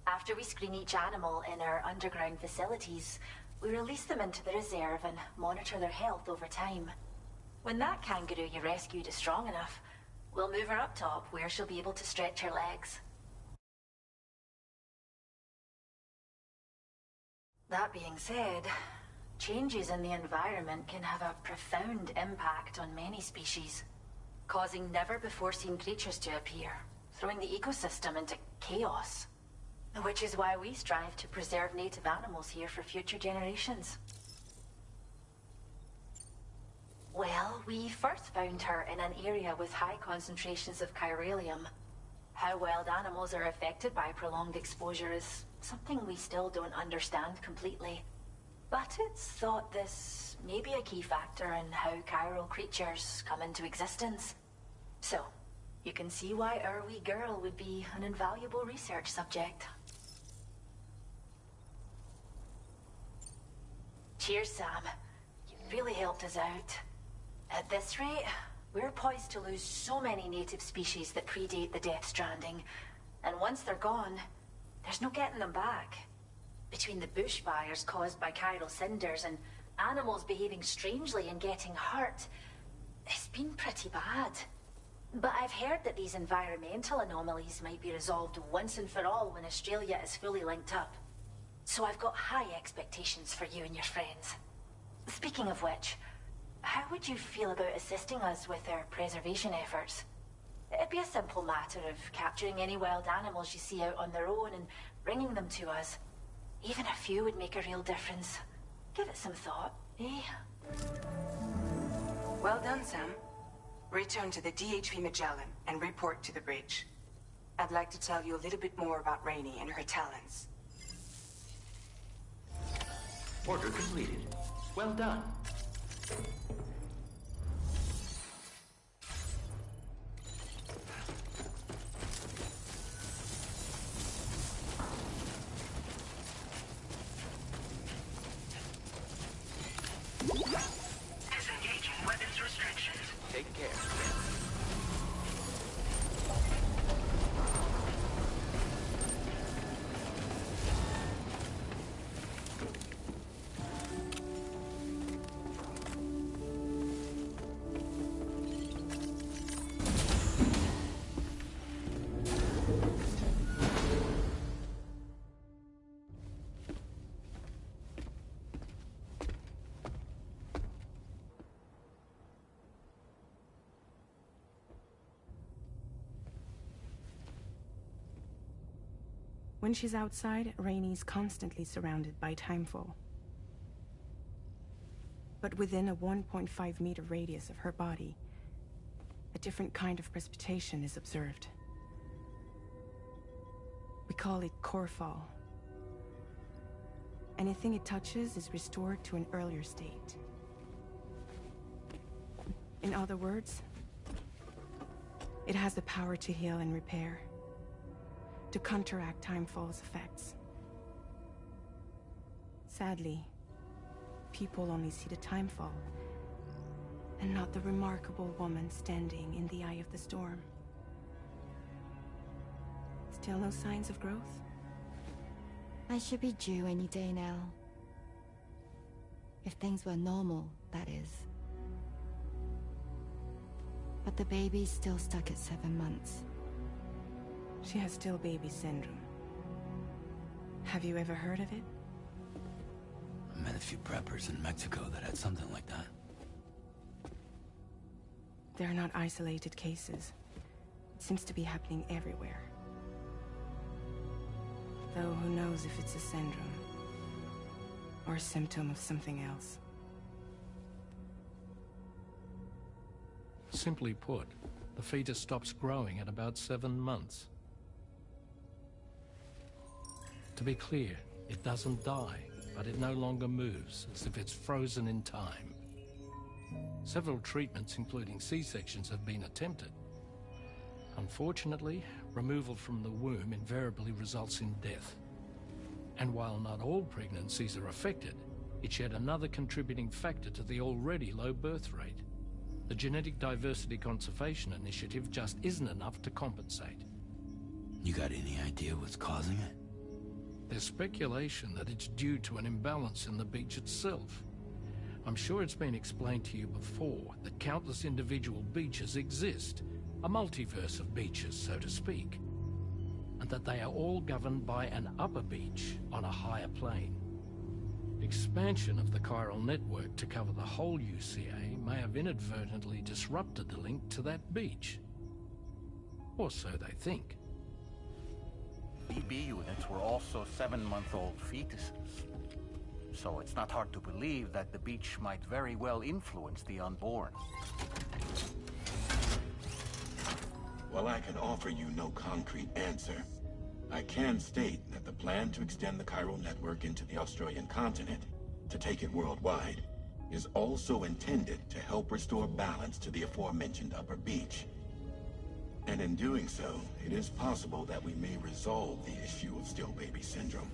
After we screen each animal in our underground facilities, we release them into the reserve and monitor their health over time. When that kangaroo you rescued is strong enough, we'll move her up top where she'll be able to stretch her legs. That being said, changes in the environment can have a profound impact on many species, causing never-before-seen creatures to appear, throwing the ecosystem into chaos. Which is why we strive to preserve native animals here for future generations. Well, we first found her in an area with high concentrations of chiralium. How wild animals are affected by prolonged exposure is something we still don't understand completely. But it's thought this may be a key factor in how chiral creatures come into existence. So, You can see why our wee girl would be an invaluable research subject. Cheers, Sam. You've really helped us out. At this rate, we're poised to lose so many native species that predate the Death Stranding. And once they're gone, there's no getting them back. Between the bushfires caused by chiral cinders and animals behaving strangely and getting hurt, it's been pretty bad. But I've heard that these environmental anomalies might be resolved once and for all when Australia is fully linked up. So I've got high expectations for you and your friends. Speaking of which, how would you feel about assisting us with our preservation efforts? It'd be a simple matter of capturing any wild animals you see out on their own and bringing them to us. Even a few would make a real difference. Give it some thought, eh? Well done, Sam. Return to the DHV Magellan and report to the bridge. I'd like to tell you a little bit more about Rainey and her talents. Order completed. Well done. Disengaging weapons restrictions. Take care. When she's outside, Rainey's constantly surrounded by timefall. But within a 1.5-meter radius of her body, a different kind of precipitation is observed. We call it core fall. Anything it touches is restored to an earlier state. In other words, it has the power to heal and repair, to counteract timefall's effects. Sadly, people only see the timefall, and not the remarkable woman standing in the eye of the storm. Still no signs of growth? I should be due any day now. If things were normal, that is. But the baby's still stuck at 7 months. She has still baby syndrome. Have you ever heard of it? I met a few preppers in Mexico that had something like that. They're not isolated cases. It seems to be happening everywhere. Though who knows if it's a syndrome or a symptom of something else. Simply put, the fetus stops growing at about 7 months. To be clear, it doesn't die, but it no longer moves, as if it's frozen in time. Several treatments, including C-sections, have been attempted. Unfortunately, removal from the womb invariably results in death. And while not all pregnancies are affected, it's yet another contributing factor to the already low birth rate. The Genetic Diversity Conservation Initiative just isn't enough to compensate. You got any idea what's causing it? There's speculation that it's due to an imbalance in the beach itself. I'm sure it's been explained to you before that countless individual beaches exist, a multiverse of beaches, so to speak, and that they are all governed by an upper beach on a higher plane. Expansion of the chiral network to cover the whole UCA may have inadvertently disrupted the link to that beach. Or so they think. BB units were also 7-month-old fetuses. So it's not hard to believe that the beach might very well influence the unborn. While I can offer you no concrete answer, I can state that the plan to extend the chiral network into the Australian continent, to take it worldwide, is also intended to help restore balance to the aforementioned upper beach. And in doing so, it is possible that we may resolve the issue of still baby syndrome.